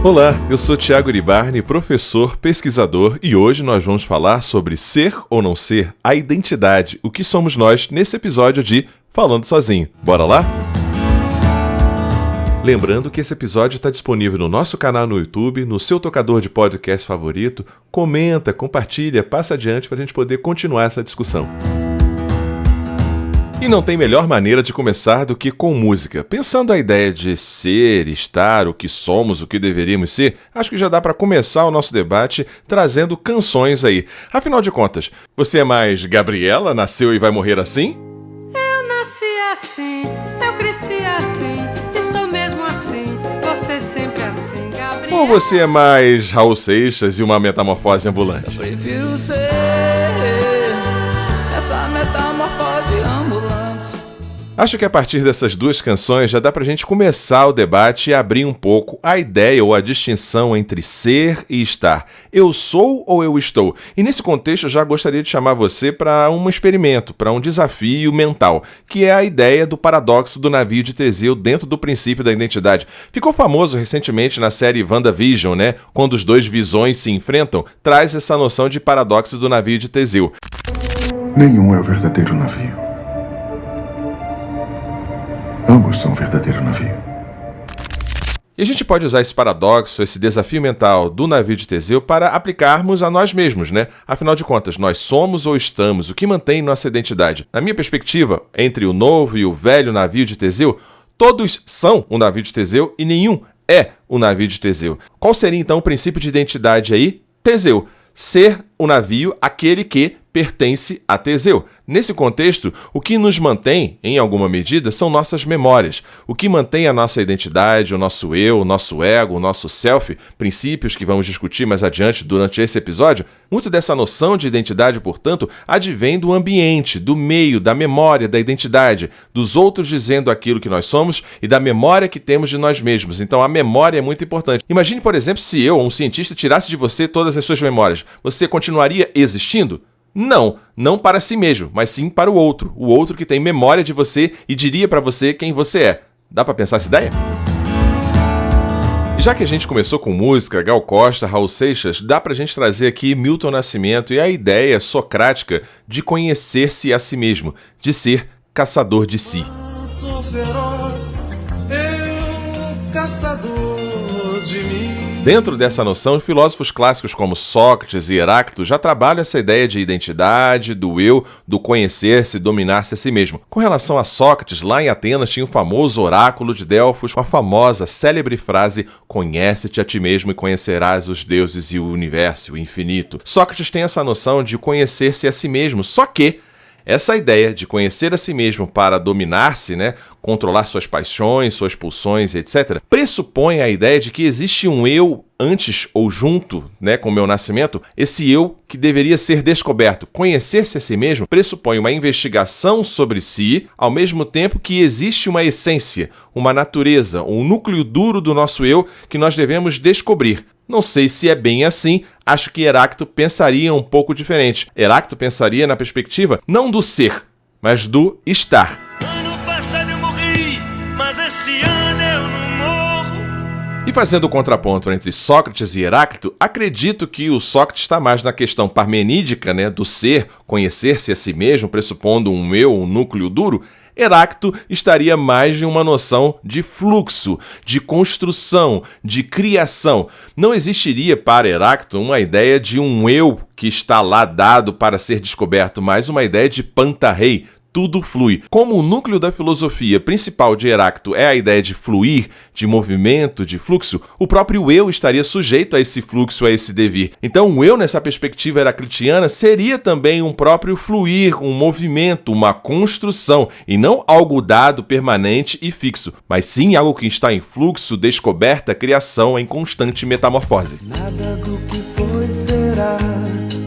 Olá, eu sou Thiago Iribarne, professor, pesquisador, e hoje nós vamos falar sobre ser ou não ser, a identidade, o que somos nós nesse episódio de Falando Sozinho. Bora lá? Lembrando que esse episódio está disponível no nosso canal no YouTube, no seu tocador de podcast favorito. Comenta, compartilha, passa adiante para a gente poder continuar essa discussão. E não tem melhor maneira de começar do que com música. Pensando a ideia de ser, estar, o que somos, o que deveríamos ser, acho que já dá para começar o nosso debate trazendo canções aí. Afinal de contas, você é mais Gabriela, nasceu e vai morrer assim? Eu nasci assim, eu cresci assim, e sou mesmo assim, você sempre assim, Gabriela. Ou você é mais Raul Seixas e uma metamorfose ambulante? Eu prefiro ser essa metamorfose ambulante. Acho que a partir dessas duas canções já dá pra gente começar o debate e abrir um pouco a ideia ou a distinção entre ser e estar. Eu sou ou eu estou? E nesse contexto eu já gostaria de chamar você para um experimento, para um desafio mental, que é a ideia do paradoxo do navio de Teseu dentro do princípio da identidade. Ficou famoso recentemente na série WandaVision, né? Quando os dois visões se enfrentam, traz essa noção de paradoxo do navio de Teseu. Nenhum é o verdadeiro navio. Ambos são o verdadeiro navio. E a gente pode usar esse paradoxo, esse desafio mental do navio de Teseu para aplicarmos a nós mesmos, né? Afinal de contas, nós somos ou estamos, o que mantém nossa identidade? Na minha perspectiva, entre o novo e o velho navio de Teseu, todos são o navio de Teseu e nenhum é o navio de Teseu. Qual seria então o princípio de identidade aí? Teseu. Ser o navio, aquele que pertence a Teseu. Nesse contexto, o que nos mantém, em alguma medida, são nossas memórias. O que mantém a nossa identidade, o nosso eu, o nosso ego, o nosso self, princípios que vamos discutir mais adiante durante esse episódio, muito dessa noção de identidade, portanto, advém do ambiente, do meio, da memória, da identidade, dos outros dizendo aquilo que nós somos e da memória que temos de nós mesmos. Então, a memória é muito importante. Imagine, por exemplo, se eu, um cientista, tirasse de você todas as suas memórias. Você continuaria existindo? Não para si mesmo, mas sim para o outro que tem memória de você e diria para você quem você é. Dá para pensar essa ideia? E já que a gente começou com música, Gal Costa, Raul Seixas, dá pra gente trazer aqui Milton Nascimento e a ideia socrática de conhecer-se a si mesmo, de ser caçador de si. Sou feroz, eu caçador de mim. Dentro dessa noção, filósofos clássicos como Sócrates e Heráclito já trabalham essa ideia de identidade, do eu, do conhecer-se, dominar-se a si mesmo. Com relação a Sócrates, lá em Atenas tinha o famoso oráculo de Delfos com a famosa, célebre frase "Conhece-te a ti mesmo e conhecerás os deuses e o universo, o infinito". Sócrates tem essa noção de conhecer-se a si mesmo, só que essa ideia de conhecer a si mesmo para dominar-se, né, controlar suas paixões, suas pulsões, etc., pressupõe a ideia de que existe um eu antes ou junto, né, com o meu nascimento, esse eu que deveria ser descoberto. Conhecer-se a si mesmo pressupõe uma investigação sobre si, ao mesmo tempo que existe uma essência, uma natureza, um núcleo duro do nosso eu que nós devemos descobrir. Não sei se é bem assim, acho que Heráclito pensaria um pouco diferente. Heráclito pensaria na perspectiva não do ser, mas do estar. Ano passado eu morri, mas esse ano eu não morro. E fazendo o contraponto entre Sócrates e Heráclito, acredito que o Sócrates está mais na questão parmenídica, né, do ser, conhecer-se a si mesmo, pressupondo um eu, um núcleo duro. Heráclito estaria mais em uma noção de fluxo, de construção, de criação. Não existiria para Heráclito uma ideia de um eu que está lá dado para ser descoberto, mas uma ideia de pantarrei. Tudo flui. Como o núcleo da filosofia principal de Heráclito é a ideia de fluir, de movimento, de fluxo, o próprio eu estaria sujeito a esse fluxo, a esse devir. Então o eu, nessa perspectiva heraclitiana, seria também um próprio fluir, um movimento, uma construção, e não algo dado, permanente e fixo, mas sim algo que está em fluxo, descoberta, criação, em constante metamorfose. Nada do que foi será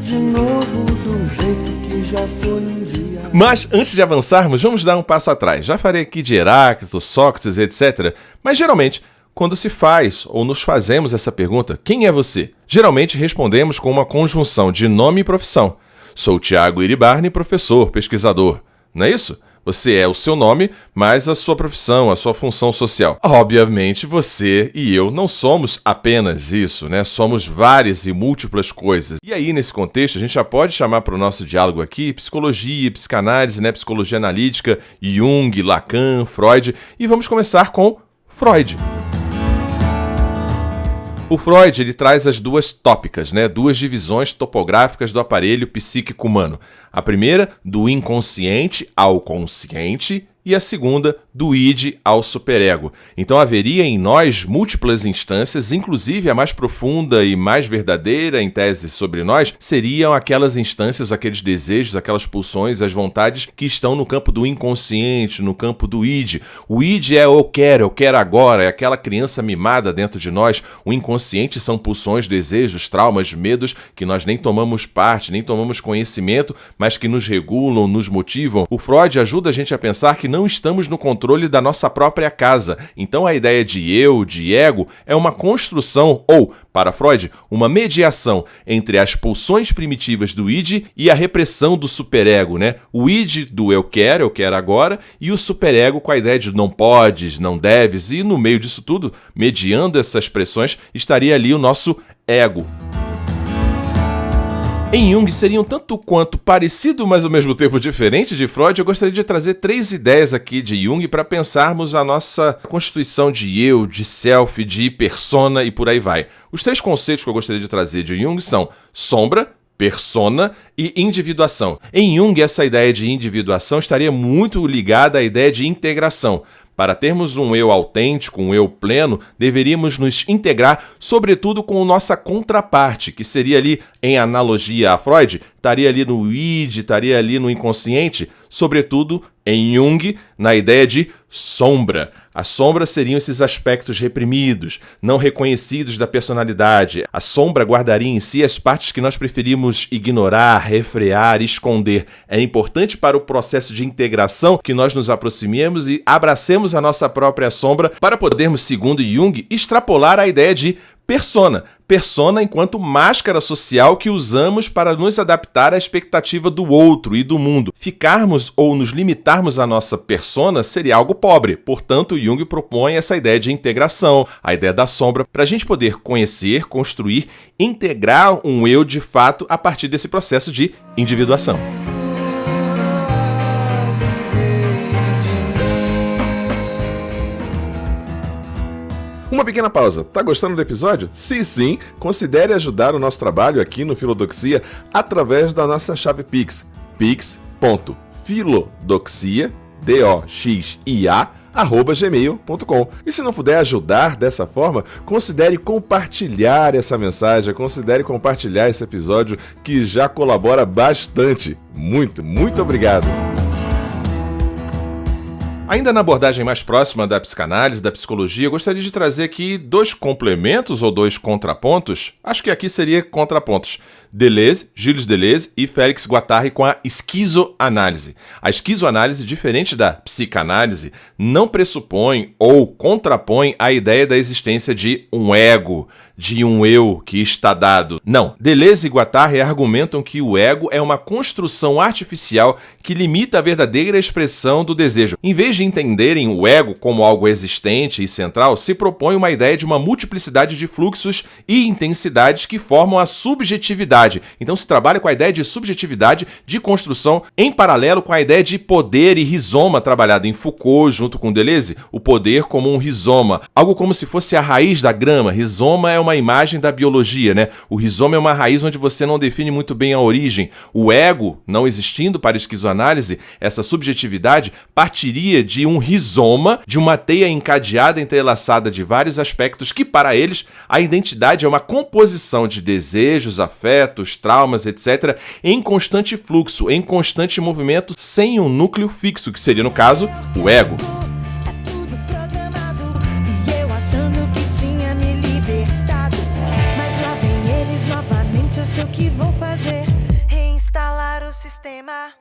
de novo do jeito que já foi um dia. Mas, antes de avançarmos, vamos dar um passo atrás. Já falei aqui de Heráclito, Sócrates, etc. Mas, geralmente, quando se faz ou nos fazemos essa pergunta, quem é você? Geralmente respondemos com uma conjunção de nome e profissão. Sou Thiago Iribarne, professor, pesquisador. Não é isso? Você é o seu nome, mais a sua profissão, a sua função social. Obviamente, você e eu não somos apenas isso, né? Somos várias e múltiplas coisas. E aí, nesse contexto, a gente já pode chamar para o nosso diálogo aqui psicologia, psicanálise, né? Psicologia analítica, Jung, Lacan, Freud. E vamos começar com Freud. O Freud, ele traz as duas tópicas, né? Duas divisões topográficas do aparelho psíquico humano. A primeira, do inconsciente ao consciente, e a segunda, do id ao superego. Então haveria em nós múltiplas instâncias, inclusive a mais profunda e mais verdadeira, em tese, sobre nós, seriam aquelas instâncias, aqueles desejos, aquelas pulsões, as vontades que estão no campo do inconsciente, no campo do id. O id é eu quero agora, é aquela criança mimada dentro de nós. O inconsciente são pulsões, desejos, traumas, medos que nós nem tomamos parte, nem tomamos conhecimento, mas que nos regulam, nos motivam. O Freud ajuda a gente a pensar que não estamos no controle da nossa própria casa. Então a ideia de eu, de ego, é uma construção ou, para Freud, uma mediação entre as pulsões primitivas do id e a repressão do superego, né? O id do eu quero agora, e o superego com a ideia de não podes, não deves, e no meio disso tudo, mediando essas pressões, estaria ali o nosso ego. Em Jung seria um tanto quanto parecido, mas ao mesmo tempo diferente de Freud. Eu gostaria de trazer 3 ideias aqui de Jung para pensarmos a nossa constituição de eu, de self, de persona e por aí vai. Os 3 conceitos que eu gostaria de trazer de Jung são sombra, persona e individuação. Em Jung, essa ideia de individuação estaria muito ligada à ideia de integração. Para termos um eu autêntico, um eu pleno, deveríamos nos integrar, sobretudo com nossa contraparte, que seria ali, em analogia a Freud, estaria ali no id, estaria ali no inconsciente, sobretudo em Jung, na ideia de sombra. A sombra seriam esses aspectos reprimidos, não reconhecidos da personalidade. A sombra guardaria em si as partes que nós preferimos ignorar, refrear, esconder. É importante para o processo de integração que nós nos aproximemos e abracemos a nossa própria sombra para podermos, segundo Jung, extrapolar a ideia de persona. Persona enquanto máscara social que usamos para nos adaptar à expectativa do outro e do mundo. Ficarmos ou nos limitarmos à nossa persona seria algo pobre. Portanto, Jung propõe essa ideia de integração, a ideia da sombra, para a gente poder conhecer, construir, integrar um eu de fato a partir desse processo de individuação. Uma pequena pausa. Tá gostando do episódio? Se sim, considere ajudar o nosso trabalho aqui no Filodoxia através da nossa chave Pix. pix.filodoxia, doxia@gmail.com. E se não puder ajudar dessa forma, considere compartilhar essa mensagem, considere compartilhar esse episódio que já colabora bastante. Muito obrigado! Ainda na abordagem mais próxima da psicanálise, da psicologia, eu gostaria de trazer aqui 2 complementos ou 2 contrapontos. Acho que aqui seria contrapontos. Deleuze, Gilles Deleuze e Félix Guattari com a esquizoanálise. A esquizoanálise, diferente da psicanálise, não pressupõe ou contrapõe a ideia da existência de um ego, de um eu que está dado. Não, Deleuze e Guattari argumentam que o ego é uma construção artificial que limita a verdadeira expressão do desejo. Em vez de entenderem o ego como algo existente e central, se propõe uma ideia de uma multiplicidade de fluxos e intensidades que formam a subjetividade. Então se trabalha com a ideia de subjetividade, de construção, em paralelo com a ideia de poder e rizoma trabalhada em Foucault junto com Deleuze, o poder como um rizoma, algo como se fosse a raiz da grama. Rizoma é uma imagem da biologia, né? O rizoma é uma raiz onde você não define muito bem a origem. O ego, não existindo para a esquizoanálise, essa subjetividade partiria de um rizoma, de uma teia encadeada, entrelaçada de vários aspectos que, para eles, a identidade é uma composição de desejos, afetos, traumas, etc., em constante fluxo, em constante movimento, sem um núcleo fixo, que seria, no caso, o ego. É tudo programado e eu achando que tinha me libertado. Mas lá vem eles novamente, eu sei o que vão fazer: reinstalar o sistema.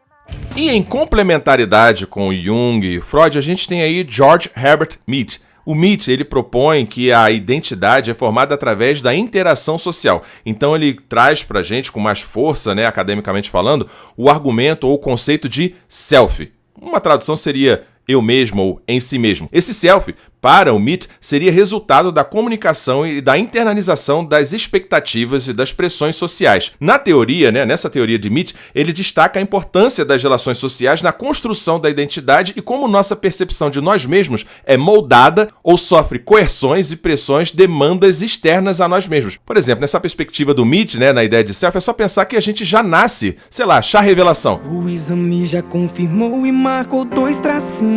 E em complementaridade com Jung e Freud, a gente tem aí George Herbert Mead. O Mead, ele propõe que a identidade é formada através da interação social. Então ele traz pra gente, com mais força, né, academicamente falando, o argumento ou o conceito de self. Uma tradução seria eu mesmo ou em si mesmo. Esse self, para o Mead, seria resultado da comunicação e da internalização das expectativas e das pressões sociais. Na teoria, nessa teoria de Mead, ele destaca a importância das relações sociais na construção da identidade e como nossa percepção de nós mesmos é moldada ou sofre coerções e pressões, demandas externas a nós mesmos. Por exemplo, nessa perspectiva do Mead, na ideia de self, é só pensar que a gente já nasce, chá revelação. O exame já confirmou e marcou 2 tracinhos.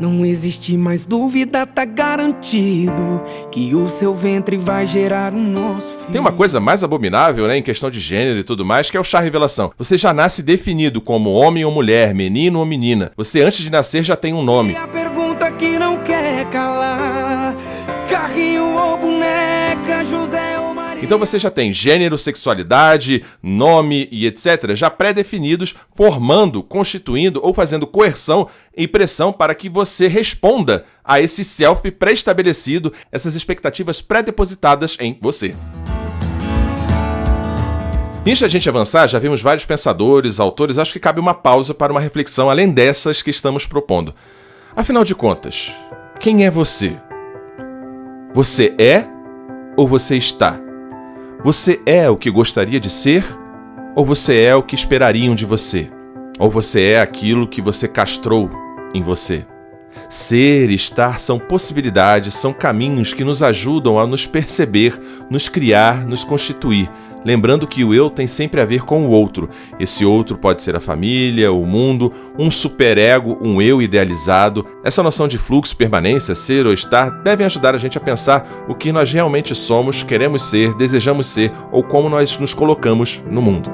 Não existe mais dúvida, tá garantido que o seu ventre vai gerar um nosso filho. Tem uma coisa mais abominável, em questão de gênero e tudo mais, que é o chá revelação. Você já nasce definido como homem ou mulher, menino ou menina. Você, antes de nascer, já tem um nome. E a pergunta que não quer calar: carrinho ou boneca, José ou Maria? Então você já tem gênero, sexualidade, nome e etc. já pré-definidos, formando, constituindo ou fazendo coerção e pressão para que você responda a esse self pré-estabelecido, essas expectativas pré-depositadas em você. Antes da gente avançar, já vimos vários pensadores, autores, acho que cabe uma pausa para uma reflexão além dessas que estamos propondo. Afinal de contas, quem é você? Você é ou você está? Você é o que gostaria de ser ou você é o que esperariam de você? Ou você é aquilo que você castrou em você? Ser e estar são possibilidades, são caminhos que nos ajudam a nos perceber, nos criar, nos constituir. Lembrando que o eu tem sempre a ver com o outro. Esse outro pode ser a família, o mundo, um superego, um eu idealizado. Essa noção de fluxo, permanência, ser ou estar, devem ajudar a gente a pensar o que nós realmente somos, queremos ser, desejamos ser ou como nós nos colocamos no mundo.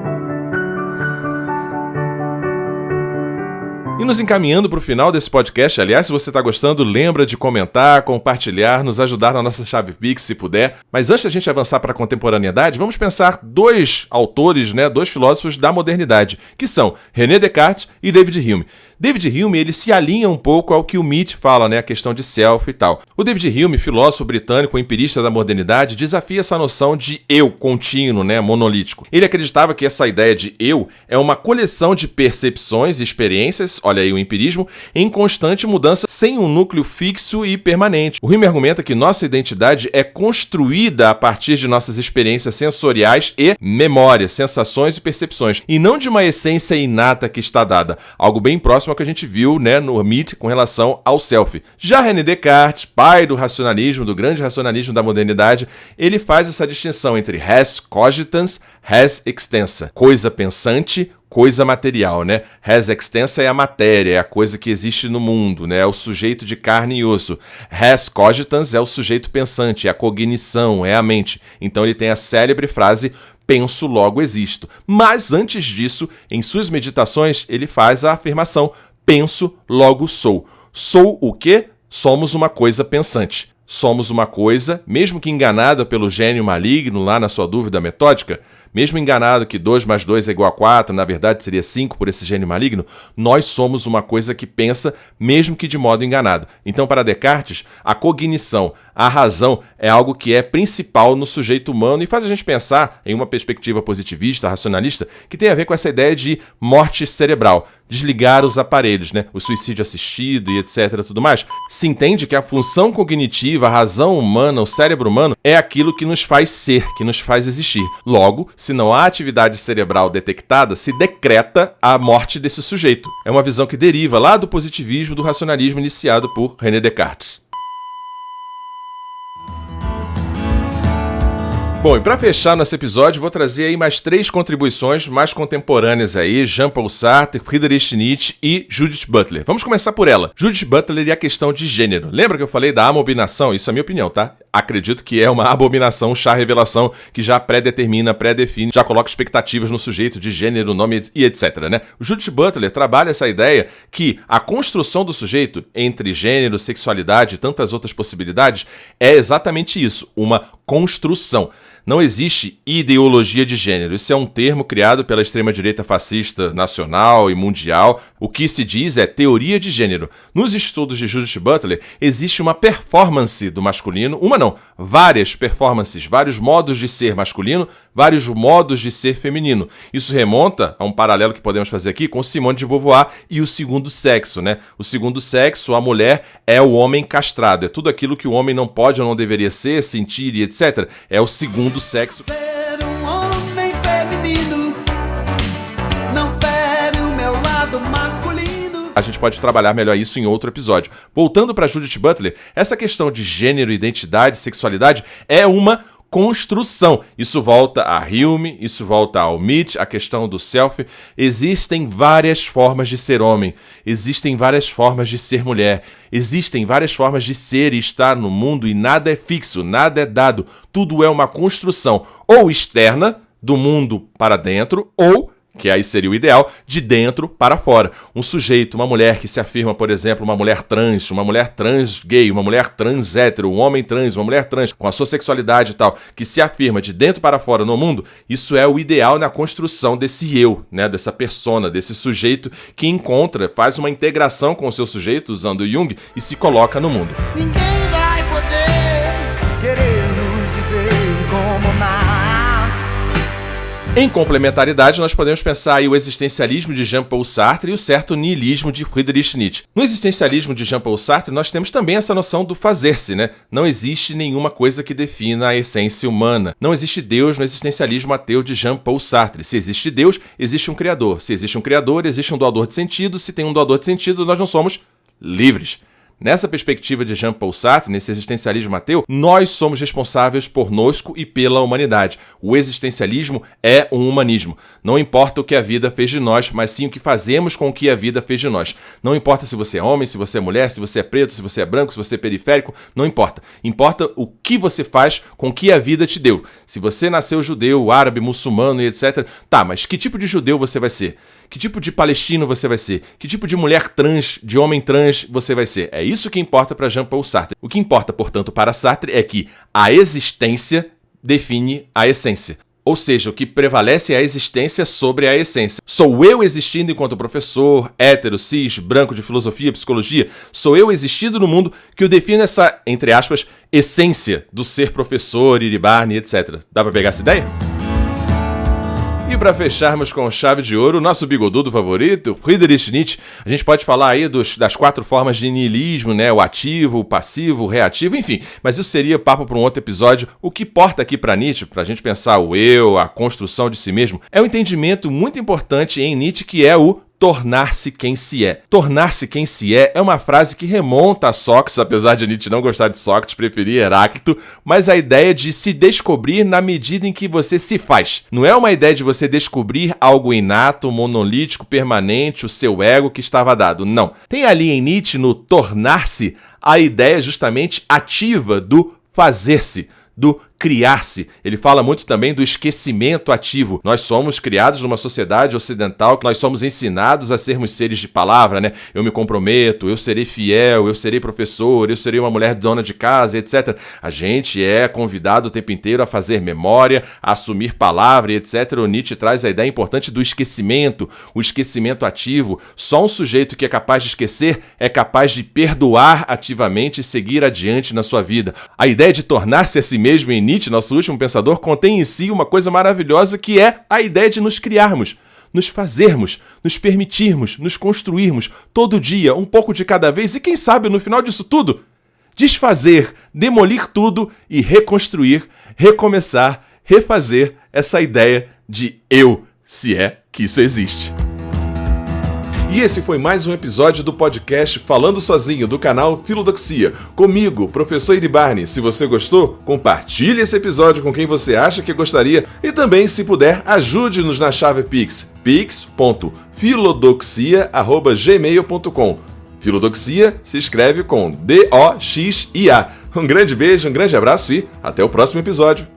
E nos encaminhando para o final desse podcast, aliás, se você está gostando, lembra de comentar, compartilhar, nos ajudar na nossa chave Pix, se puder. Mas antes da gente avançar para a contemporaneidade, vamos pensar 2 autores, 2 filósofos da modernidade, que são René Descartes e David Hume. David Hume, ele se alinha um pouco ao que o Mead fala, a questão de self e tal. O David Hume, filósofo britânico, empirista da modernidade, desafia essa noção de eu contínuo, monolítico. Ele acreditava que essa ideia de eu é uma coleção de percepções e experiências, olha aí o empirismo, em constante mudança, sem um núcleo fixo e permanente. O Hume argumenta que nossa identidade é construída a partir de nossas experiências sensoriais e memórias, sensações e percepções, e não de uma essência inata que está dada, algo bem próximo ao que a gente viu no Mead com relação ao self. Já René Descartes, pai do racionalismo, do grande racionalismo da modernidade, ele faz essa distinção entre res cogitans, res extensa, coisa pensante, coisa material, Res extensa é a matéria, é a coisa que existe no mundo, é o sujeito de carne e osso. Res cogitans é o sujeito pensante, é a cognição, é a mente. Então ele tem a célebre frase penso, logo existo. Mas antes disso, em suas meditações, ele faz a afirmação penso, logo sou. Sou o quê? Somos uma coisa pensante. Somos uma coisa, mesmo que enganada pelo gênio maligno lá na sua dúvida metódica, mesmo enganado que 2 mais 2 é igual a 4, na verdade seria 5 por esse gênio maligno, nós somos uma coisa que pensa, mesmo que de modo enganado. Então, para Descartes, a cognição, a razão é algo que é principal no sujeito humano e faz a gente pensar, em uma perspectiva positivista, racionalista, que tem a ver com essa ideia de morte cerebral, desligar os aparelhos, o suicídio assistido e etc, tudo mais. Se entende que a função cognitiva, a razão humana, o cérebro humano, é aquilo que nos faz ser, que nos faz existir. Logo, se não há atividade cerebral detectada, se decreta a morte desse sujeito. É uma visão que deriva lá do positivismo, do racionalismo iniciado por René Descartes. Bom, e para fechar nosso episódio, vou trazer aí mais 3 contribuições mais contemporâneas aí, Jean-Paul Sartre, Friedrich Nietzsche e Judith Butler. Vamos começar por ela. Judith Butler e a questão de gênero. Lembra que eu falei da abominação? Isso é a minha opinião, tá? Acredito que é uma abominação, chá revelação, que já pré-determina, pré-define, já coloca expectativas no sujeito de gênero, nome e etc, O Judith Butler trabalha essa ideia que a construção do sujeito entre gênero, sexualidade e tantas outras possibilidades é exatamente isso, uma construção. Não existe ideologia de gênero. Isso é um termo criado pela extrema-direita fascista nacional e mundial. O que se diz é teoria de gênero. Nos estudos de Judith Butler, existe uma performance do masculino, várias performances, vários modos de ser masculino, vários modos de ser feminino. Isso remonta a um paralelo que podemos fazer aqui com Simone de Beauvoir e o segundo sexo, né? O segundo sexo, a mulher, é o homem castrado. É tudo aquilo que o homem não pode ou não deveria ser, sentir e etc. É o segundo sexo. Ser um homem feminino não fere o meu lado masculino. A gente pode trabalhar melhor isso em outro episódio. Voltando para Judith Butler, essa questão de gênero, identidade, sexualidade é uma construção. Isso volta a Hume, isso volta ao Mitch, a questão do self. Existem várias formas de ser homem, existem várias formas de ser mulher, existem várias formas de ser e estar no mundo e nada é fixo, nada é dado. Tudo é uma construção, ou externa, do mundo para dentro, ou, que aí seria o ideal, de dentro para fora. Um sujeito, uma mulher que se afirma, por exemplo, uma mulher trans gay, uma mulher trans hétero, um homem trans, uma mulher trans, com a sua sexualidade e tal, que se afirma de dentro para fora no mundo, isso é o ideal na construção desse eu, né, dessa persona, desse sujeito que encontra, faz uma integração com o seu sujeito, usando Jung, e se coloca no mundo. Ninguém vai poder querer nos dizer como amar. Em complementaridade, nós podemos pensar aí o existencialismo de Jean-Paul Sartre e o certo niilismo de Friedrich Nietzsche. No existencialismo de Jean-Paul Sartre, nós temos também essa noção do fazer-se, né? Não existe nenhuma coisa que defina a essência humana. Não existe Deus no existencialismo ateu de Jean-Paul Sartre. Se existe Deus, existe um Criador. Se existe um Criador, existe um doador de sentido. Se tem um doador de sentido, nós não somos livres. Nessa perspectiva de Jean-Paul Sartre, nesse existencialismo ateu, nós somos responsáveis por nosco e pela humanidade. O existencialismo é um humanismo. Não importa o que a vida fez de nós, mas sim o que fazemos com o que a vida fez de nós. Não importa se você é homem, se você é mulher, se você é preto, se você é branco, se você é periférico, não importa. Importa o que você faz com o que a vida te deu. Se você nasceu judeu, árabe, muçulmano e etc. Tá, mas que tipo de judeu você vai ser? Que tipo de palestino você vai ser? Que tipo de mulher trans, de homem trans você vai ser? É isso que importa para Jean-Paul Sartre. O que importa, portanto, para Sartre é que a existência define a essência. Ou seja, o que prevalece é a existência sobre a essência. Sou eu existindo enquanto professor, hétero, cis, branco de filosofia, psicologia? Sou eu existindo no mundo que o define essa, entre aspas, essência do ser professor, Iribarne, etc. Dá para pegar essa ideia? E para fecharmos com chave de ouro, nosso bigodudo favorito, Friedrich Nietzsche, a gente pode falar aí das 4 formas de niilismo, né? O ativo, o passivo, o reativo, enfim. Mas isso seria papo para um outro episódio. O que importa aqui para Nietzsche, para a gente pensar o eu, a construção de si mesmo, é um entendimento muito importante em Nietzsche que é o tornar-se quem se é. Tornar-se quem se é uma frase que remonta a Sócrates, apesar de Nietzsche não gostar de Sócrates, preferir Heráclito, mas a ideia de se descobrir na medida em que você se faz. Não é uma ideia de você descobrir algo inato, monolítico, permanente, o seu ego que estava dado. Não. Tem ali em Nietzsche, no tornar-se, a ideia justamente ativa do fazer-se, do criar-se. Ele fala muito também do esquecimento ativo. Nós somos criados numa sociedade ocidental que nós somos ensinados a sermos seres de palavra, né? Eu me comprometo, eu serei fiel, eu serei professor, eu serei uma mulher dona de casa, etc. A gente é convidado o tempo inteiro a fazer memória, a assumir palavra, etc. O Nietzsche traz a ideia importante do esquecimento, o esquecimento ativo. Só um sujeito que é capaz de esquecer é capaz de perdoar ativamente e seguir adiante na sua vida. A ideia de tornar-se a si mesmo em Nietzsche, nosso último pensador, contém em si uma coisa maravilhosa que é a ideia de nos criarmos, nos fazermos, nos permitirmos, nos construirmos todo dia, um pouco de cada vez e quem sabe no final disso tudo, desfazer, demolir tudo e reconstruir, recomeçar, refazer essa ideia de eu, se é que isso existe. E esse foi mais um episódio do podcast Falando Sozinho, do canal Filodoxia. Comigo, professor Iribarne. Se você gostou, compartilhe esse episódio com quem você acha que gostaria. E também, se puder, ajude-nos na chave Pix. pix.filodoxia@gmail.com. Filodoxia se escreve com D-O-X-I-A. Um grande beijo, um grande abraço e até o próximo episódio.